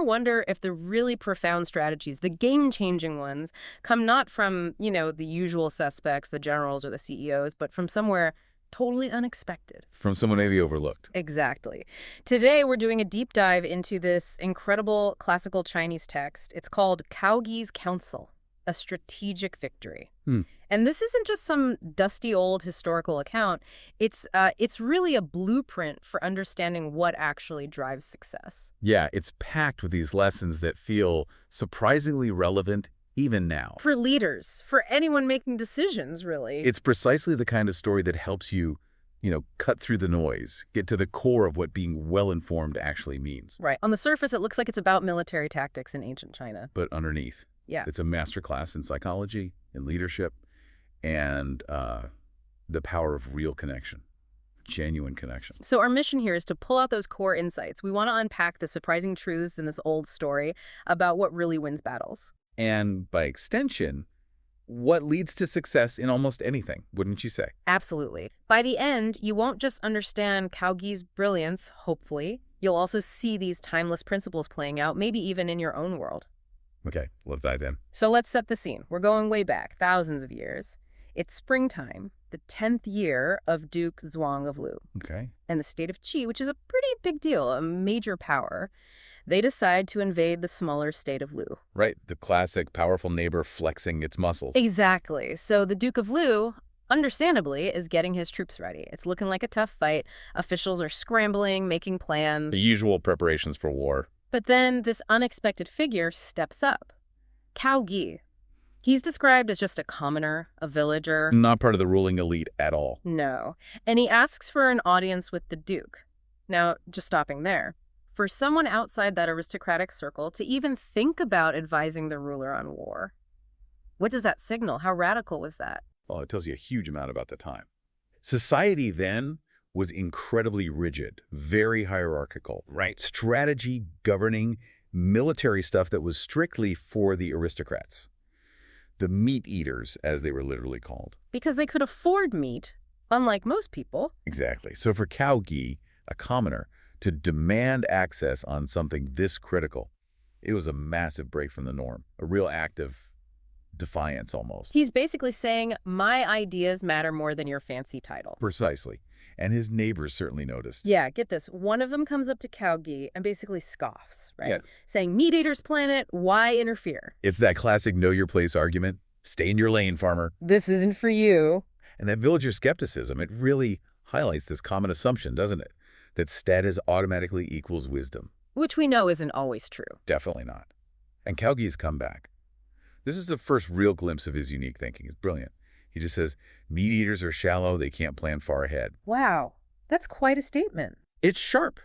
ever wonder if the really profound strategies, the game-changing ones, come not from, the usual suspects, the generals or the CEOs, but from somewhere totally unexpected? From someone maybe overlooked. Exactly. Today, we're doing a deep dive into this incredible classical Chinese text. It's called Cao Gui's Counsel, a Strategic Victory. And this isn't just some dusty old historical account. It's really a blueprint for understanding what actually drives success. Yeah, it's packed with these lessons that feel surprisingly relevant even now. For leaders, for anyone making decisions, really. It's precisely the kind of story that helps you, cut through the noise, get to the core of what being well-informed actually means. Right. On the surface, it looks like it's about military tactics in ancient China. But underneath, yeah, it's a masterclass in psychology, in leadership, and the power of real connection, genuine connection. So our mission here is to pull out those core insights. We want to unpack the surprising truths in this old story about what really wins battles. And by extension, what leads to success in almost anything, wouldn't you say? Absolutely. By the end, you won't just understand Cao Gui's brilliance, hopefully. You'll also see these timeless principles playing out, maybe even in your own world. Okay, let's dive in. So let's set the scene. We're going way back, thousands of years. It's springtime, the 10th year of Duke Zhuang of Lu. Okay. And the state of Qi, which is a pretty big deal, a major power, they decide to invade the smaller state of Lu. Right, the classic powerful neighbor flexing its muscles. Exactly. So the Duke of Lu, understandably, is getting his troops ready. It's looking like a tough fight. Officials are scrambling, making plans. The usual preparations for war. But then this unexpected figure steps up. Cao Gui. He's described as just a commoner, a villager. Not part of the ruling elite at all. No. And he asks for an audience with the Duke. Now, just stopping there. For someone outside that aristocratic circle to even think about advising the ruler on war, what does that signal? How radical was that? Well, it tells you a huge amount about the time. Society then was incredibly rigid, very hierarchical. Right. Strategy, governing, military stuff that was strictly for the aristocrats. The meat eaters, as they were literally called. Because they could afford meat, unlike most people. Exactly. So for Cao Gui, a commoner, to demand access on something this critical, it was a massive break from the norm, a real act of defiance almost. He's basically saying, my ideas matter more than your fancy titles. Precisely. And his neighbors certainly noticed. Yeah, get this. One of them comes up to Cao Gui and basically scoffs, right? Yeah. Saying, meat eaters planet, why interfere? It's that classic know your place argument. Stay in your lane, farmer. This isn't for you. And that villager skepticism, it really highlights this common assumption, doesn't it? That status automatically equals wisdom. Which we know isn't always true. Definitely not. And Cao Gui's comeback. This is the first real glimpse of his unique thinking. It's brilliant. He just says, meat eaters are shallow, they can't plan far ahead. Wow, that's quite a statement. It's sharp.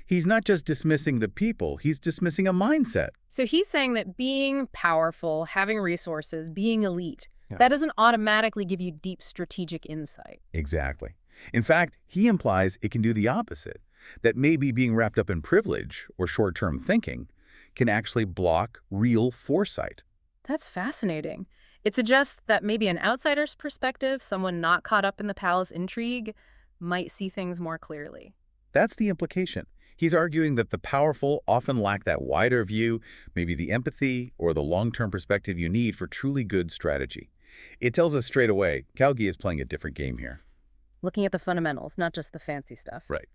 He's not just dismissing the people, he's dismissing a mindset. So he's saying that being powerful, having resources, being elite, Yeah. that doesn't automatically give you deep strategic insight. Exactly. In fact, he implies it can do the opposite, that maybe being wrapped up in privilege or short-term thinking can actually block real foresight. That's fascinating. It suggests that maybe an outsider's perspective, someone not caught up in the palace intrigue, might see things more clearly. That's the implication. He's arguing that the powerful often lack that wider view, maybe the empathy or the long-term perspective you need for truly good strategy. It tells us straight away, Cao Gui is playing a different game here. Looking at the fundamentals, not just the fancy stuff. Right.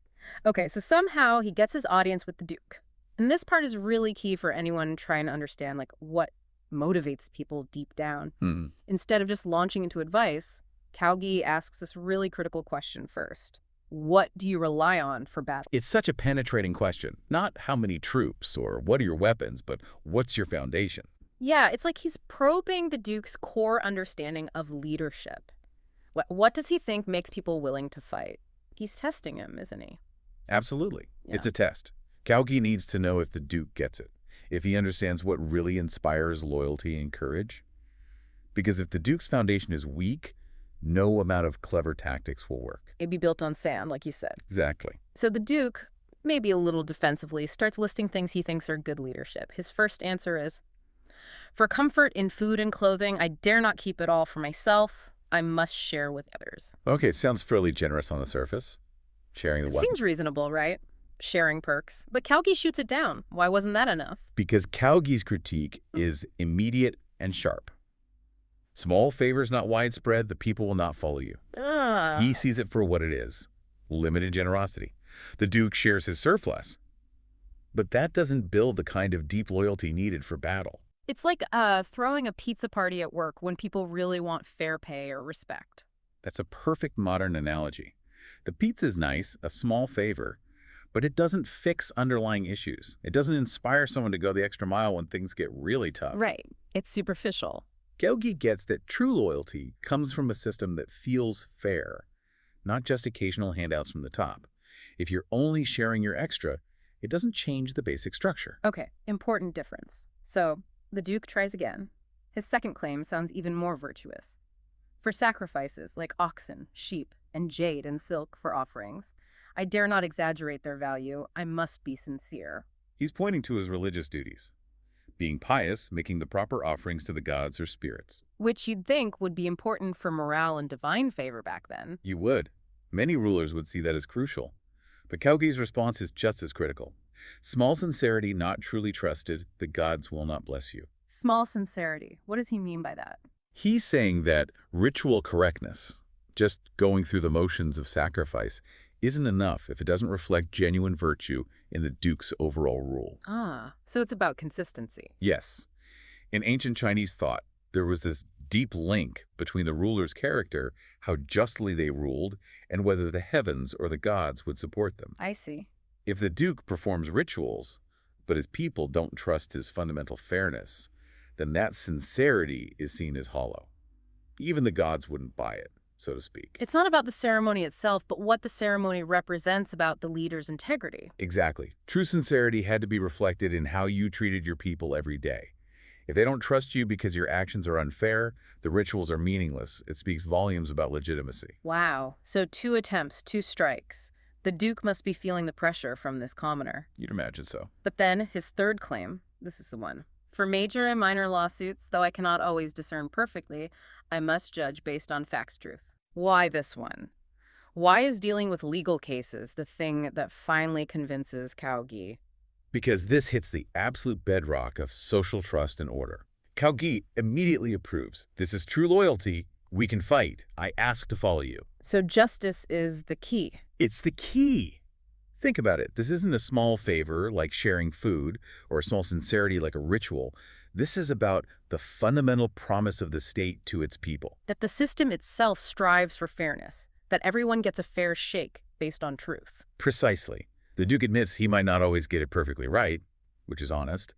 Okay, so somehow he gets his audience with the Duke. And this part is really key for anyone trying to understand, what motivates people deep down. Instead of just launching into advice, Cao Gui asks this really critical question first. What do you rely on for battle? It's such a penetrating question. Not how many troops or what are your weapons, but what's your foundation? Yeah, it's like he's probing the Duke's core understanding of leadership. What does he think makes people willing to fight? He's testing him, isn't he? Absolutely. Yeah. It's a test. Cao Gui needs to know if the Duke gets it, if he understands what really inspires loyalty and courage. Because if the Duke's foundation is weak, no amount of clever tactics will work. It'd be built on sand, like you said. Exactly. So the Duke, maybe a little defensively, starts listing things he thinks are good leadership. His first answer is, for comfort in food and clothing, I dare not keep it all for myself. I must share with others. Okay, sounds fairly generous on the surface. Sharing the It weapon. seems reasonable, right? sharing perks. But Cao Gui shoots it down. Why wasn't that enough? Because Cao Gui's critique is immediate and sharp. Small favors not widespread, the people will not follow you. He sees it for what it is, limited generosity. The Duke shares his surplus. But that doesn't build the kind of deep loyalty needed for battle. It's like throwing a pizza party at work when people really want fair pay or respect. That's a perfect modern analogy. The pizza's nice, a small favor, but it doesn't fix underlying issues. It doesn't inspire someone to go the extra mile when things get really tough. Right. It's superficial. Cao Gui gets that true loyalty comes from a system that feels fair, not just occasional handouts from the top. If you're only sharing your extra, it doesn't change the basic structure. Okay, important difference. So, the Duke tries again. His second claim sounds even more virtuous. For sacrifices like oxen, sheep, and jade and silk for offerings, I dare not exaggerate their value. I must be sincere. He's pointing to his religious duties. Being pious, making the proper offerings to the gods or spirits. Which you'd think would be important for morale and divine favor back then. You would. Many rulers would see that as crucial. But Cao Gui's response is just as critical. Small sincerity not truly trusted, the gods will not bless you. Small sincerity. What does he mean by that? He's saying that ritual correctness, just going through the motions of sacrifice, isn't enough if it doesn't reflect genuine virtue in the Duke's overall rule. So it's about consistency. Yes. In ancient Chinese thought, there was this deep link between the ruler's character, how justly they ruled, and whether the heavens or the gods would support them. I see. If the Duke performs rituals, but his people don't trust his fundamental fairness, then that sincerity is seen as hollow. Even the gods wouldn't buy it, so to speak. It's not about the ceremony itself, but what the ceremony represents about the leader's integrity. Exactly. True sincerity had to be reflected in how you treated your people every day. If they don't trust you because your actions are unfair, the rituals are meaningless. It speaks volumes about legitimacy. Wow. So 2 attempts, 2 strikes. The Duke must be feeling the pressure from this commoner. You'd imagine so. But then his third claim, this is the one. For major and minor lawsuits, though I cannot always discern perfectly, I must judge based on facts truth. Why this one? Why is dealing with legal cases the thing that finally convinces Cao Gui? Because this hits the absolute bedrock of social trust and order. Cao Gui immediately approves. This is true loyalty. We can fight. I ask to follow you. So justice is the key. It's the key. Think about it. This isn't a small favor like sharing food or a small sincerity like a ritual. This is about the fundamental promise of the state to its people. That the system itself strives for fairness. That everyone gets a fair shake based on truth. Precisely. The Duke admits he might not always get it perfectly right, which is honest,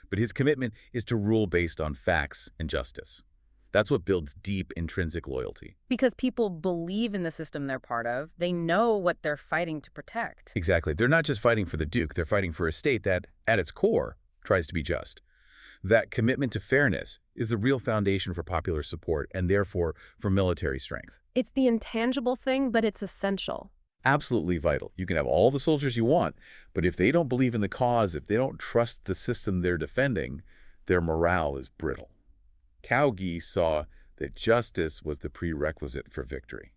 but his commitment is to rule based on facts and justice. That's what builds deep intrinsic loyalty. Because people believe in the system they're part of. They know what they're fighting to protect. Exactly. They're not just fighting for the Duke. They're fighting for a state that, at its core, tries to be just. That commitment to fairness is the real foundation for popular support and therefore for military strength. It's the intangible thing, but it's essential. Absolutely vital. You can have all the soldiers you want, but if they don't believe in the cause, if they don't trust the system they're defending, their morale is brittle. Cao Gui saw that justice was the prerequisite for victory.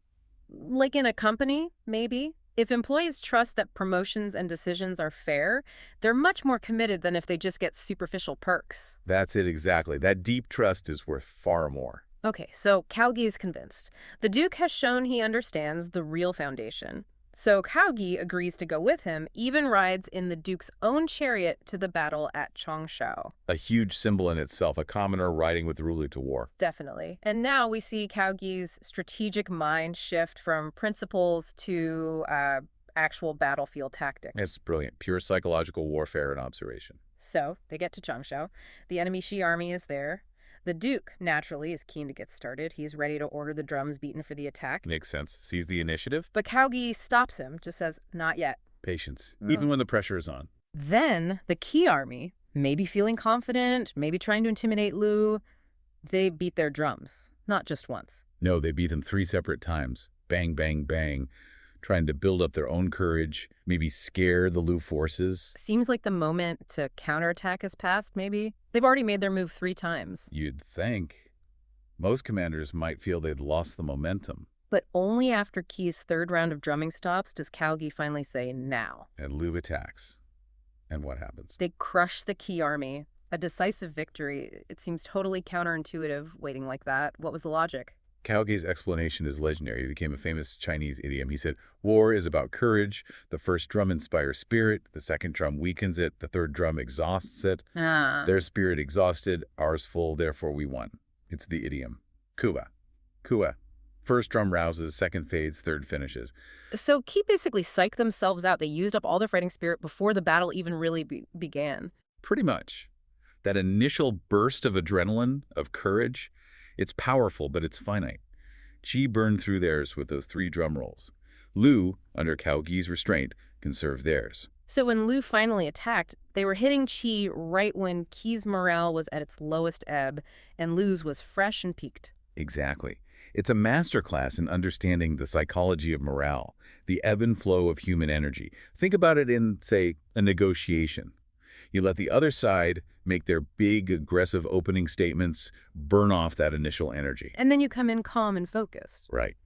Like in a company, maybe? If employees trust that promotions and decisions are fair, they're much more committed than if they just get superficial perks. That's it exactly. That deep trust is worth far more. Okay, so Cao Gui is convinced. The Duke has shown he understands the real foundation. So Cao Gui agrees to go with him, even rides in the Duke's own chariot to the battle at Changshao. A huge symbol in itself, a commoner riding with the ruler to war. Definitely. And now we see Cao Gui's strategic mind shift from principles to actual battlefield tactics. It's brilliant. Pure psychological warfare and observation. So they get to Changshao. The enemy Shi army is there. The Duke, naturally, is keen to get started. He's ready to order the drums beaten for the attack. Makes sense. Sees the initiative. But Cao Gui stops him, just says, not yet. Patience, even when the pressure is on. Then the Qi army, maybe feeling confident, maybe trying to intimidate Lu, they beat their drums. Not just once. No, they beat them 3 separate times. Bang, bang, bang. Trying to build up their own courage, maybe scare the Lu forces. Seems like the moment to counterattack has passed, maybe. They've already made their move 3 times. You'd think. Most commanders might feel they'd lost the momentum. But only after Qi's third round of drumming stops does Cao Gui finally say, now. And Liu attacks. And what happens? They crush the Qi army. A decisive victory. It seems totally counterintuitive, waiting like that. What was the logic? Cao Gui's explanation is legendary. It became a famous Chinese idiom. He said, war is about courage. The first drum inspires spirit. The second drum weakens it. The third drum exhausts it. Their spirit exhausted, ours full, therefore we won. It's the idiom. Kua. Kua. First drum rouses, second fades, third finishes. So Qi basically psyched themselves out. They used up all their fighting spirit before the battle even really began. Pretty much. That initial burst of adrenaline, of courage, it's powerful, but it's finite. Qi burned through theirs with those 3 drum rolls. Liu, under Cao Gui's restraint, conserved theirs. So when Liu finally attacked, they were hitting Qi right when Qi's morale was at its lowest ebb, and Liu's was fresh and peaked. Exactly. It's a masterclass in understanding the psychology of morale, the ebb and flow of human energy. Think about it in, say, a negotiation. You let the other side make their big, aggressive opening statements, burn off that initial energy. And then you come in calm and focused. Right.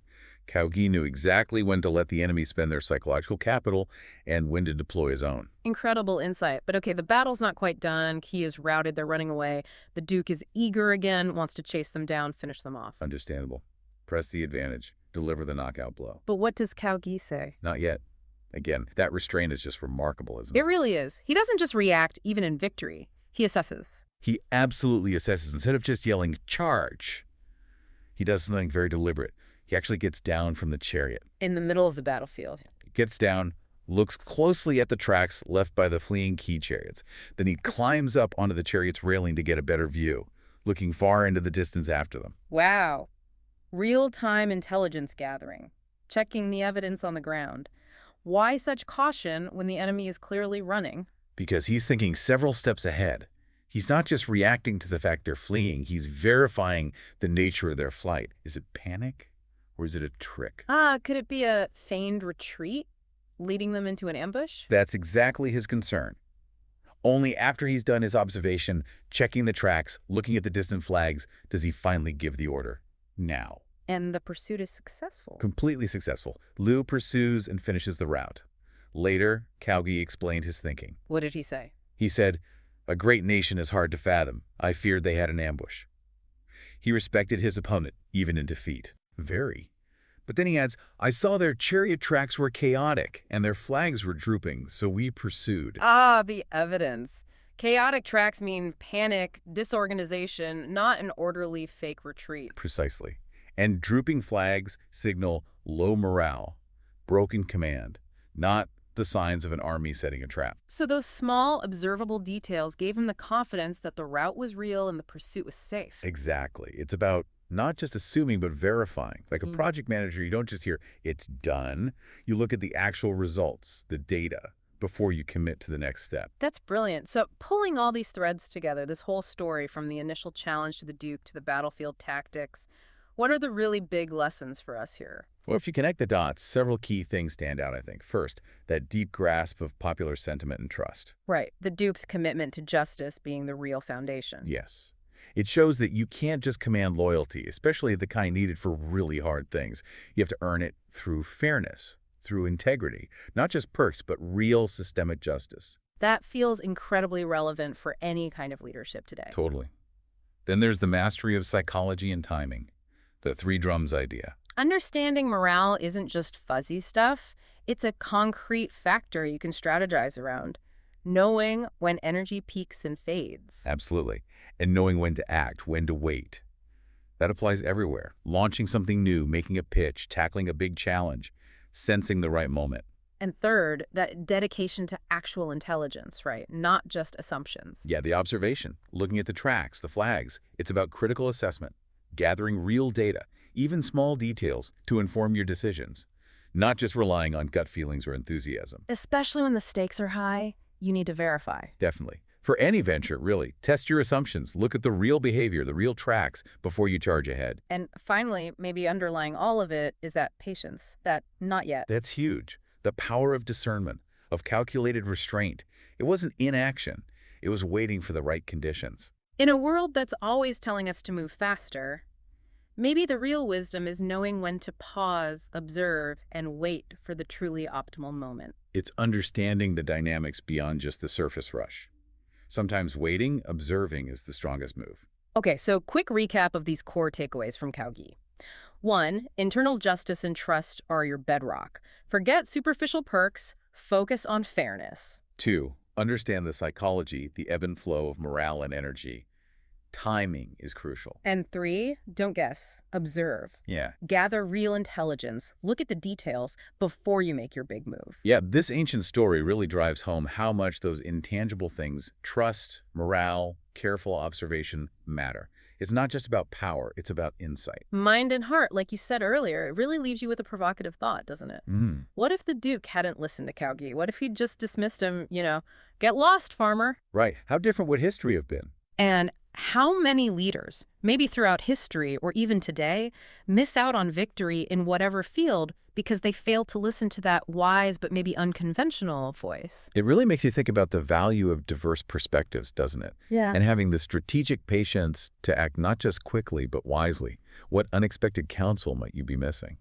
Cao Gui knew exactly when to let the enemy spend their psychological capital and when to deploy his own. Incredible insight. But okay, the battle's not quite done. Qi is routed. They're running away. The Duke is eager again, wants to chase them down, finish them off. Understandable. Press the advantage. Deliver the knockout blow. But what does Cao Gui say? Not yet. Again, that restraint is just remarkable, isn't it? It really is. He doesn't just react, even in victory. He assesses. He absolutely assesses. Instead of just yelling, charge, he does something very deliberate. He actually gets down from the chariot. In the middle of the battlefield. Gets down, looks closely at the tracks left by the fleeing Qi chariots. Then he climbs up onto the chariot's railing to get a better view, looking far into the distance after them. Wow. Real-time intelligence gathering. Checking the evidence on the ground. Why such caution when the enemy is clearly running? Because he's thinking several steps ahead. He's not just reacting to the fact they're fleeing, he's verifying the nature of their flight. Is it panic or is it a trick? Could it be a feigned retreat, leading them into an ambush? That's exactly his concern. Only after he's done his observation, checking the tracks, looking at the distant flags, does he finally give the order. Now. And the pursuit is successful. Completely successful. Liu pursues and finishes the route. Later, Cao Gui explained his thinking. What did he say? He said, a great nation is hard to fathom. I feared they had an ambush. He respected his opponent, even in defeat. Very. But then he adds, I saw their chariot tracks were chaotic, and their flags were drooping, so we pursued. The evidence. Chaotic tracks mean panic, disorganization, not an orderly fake retreat. Precisely. And drooping flags signal low morale, broken command, not the signs of an army setting a trap. So those small, observable details gave him the confidence that the route was real and the pursuit was safe. Exactly. It's about not just assuming, but verifying. Like a project manager, you don't just hear, it's done. You look at the actual results, the data, before you commit to the next step. That's brilliant. So pulling all these threads together, this whole story from the initial challenge to the Duke to the battlefield tactics, what are the really big lessons for us here? Well, if you connect the dots, several key things stand out, I think. First, that deep grasp of popular sentiment and trust. Right. The Duke's commitment to justice being the real foundation. Yes. It shows that you can't just command loyalty, especially the kind needed for really hard things. You have to earn it through fairness, through integrity, not just perks, but real systemic justice. That feels incredibly relevant for any kind of leadership today. Totally. Then there's the mastery of psychology and timing. The 3 drums idea. Understanding morale isn't just fuzzy stuff. It's a concrete factor you can strategize around. Knowing when energy peaks and fades. Absolutely. And knowing when to act, when to wait. That applies everywhere. Launching something new, making a pitch, tackling a big challenge, sensing the right moment. And third, that dedication to actual intelligence, right? Not just assumptions. Yeah, the observation, looking at the tracks, the flags. It's about critical assessment. Gathering real data, even small details, to inform your decisions, not just relying on gut feelings or enthusiasm. Especially when the stakes are high, you need to verify. Definitely. For any venture, really, test your assumptions, look at the real behavior, the real tracks, before you charge ahead. And finally, maybe underlying all of it is that patience, that not yet. That's huge. The power of discernment, of calculated restraint. It wasn't inaction. It was waiting for the right conditions. In a world that's always telling us to move faster, Maybe the real wisdom is knowing when to pause, observe, and wait for the truly optimal moment. It's understanding the dynamics beyond just the surface rush. Sometimes waiting, observing is the strongest move. Okay, so quick recap of these core takeaways from Cao Gui. 1. Internal justice and trust are your bedrock. Forget superficial perks, focus on fairness. 2. Understand the psychology, the ebb and flow of morale and energy. Timing is crucial. And 3. Don't guess, observe. Yeah. Gather real intelligence, look at the details before you make your big move. Yeah, this ancient story really drives home how much those intangible things, trust, morale, careful observation, matter. It's not just about power, it's about insight. Mind and heart, like you said earlier, it really leaves you with a provocative thought, doesn't it? What if the Duke hadn't listened to Cao Gui? What if he'd just dismissed him, get lost, farmer? Right. How different would history have been? And how many leaders, maybe throughout history or even today, miss out on victory in whatever field because they fail to listen to that wise but maybe unconventional voice? It really makes you think about the value of diverse perspectives, doesn't it? Yeah. And having the strategic patience to act not just quickly but wisely. What unexpected counsel might you be missing?